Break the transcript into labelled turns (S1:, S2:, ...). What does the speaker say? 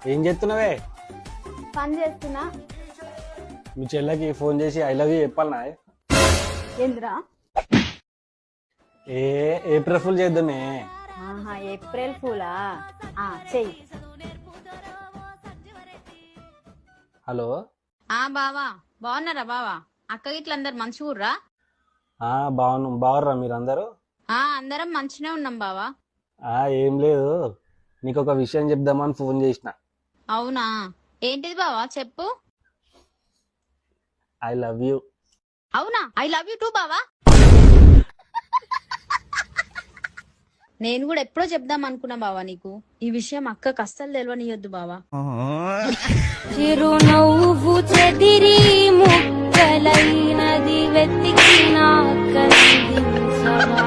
S1: ఏం చేస్తున్నావే?
S2: పని చేస్తున్నా.
S1: మీ చెల్లెకి ఫోన్ చేసి ఐ లవ్ యూ చెప్పాలనా?
S2: ఏంద్రా?
S1: ఏప్రిల్ ఫుల్ చేద్దామే.
S2: ఆహా, ఏప్రిల్ ఫూలా? చెయ్యి.
S1: హలో.
S3: బావా బాగున్నారా బావా? అక్క గిట్ల అందరు మంచిగుర్రా?
S1: బాగుర్రా మీరందరూ?
S3: అందరం మంచినే ఉన్నాం బావా.
S1: ఏం లేదు, నీకు ఒక విషయం చెప్దామని ఫోన్ చేసిన.
S3: అవునా, ఏంటిది బావా చెప్పు.
S1: I love you.
S3: అవునా, ఐ లవ్ యూ టూ బావా. నేను కూడా ఎప్పుడో చెప్దాం అనుకున్నా బావా నీకు. ఈ విషయం అక్కకు అస్సలు తెలియనియొద్దు బావా.
S4: చిరునవ్వు చెదిరి ముక్కలైనది వెతికి నా కనిపించవా.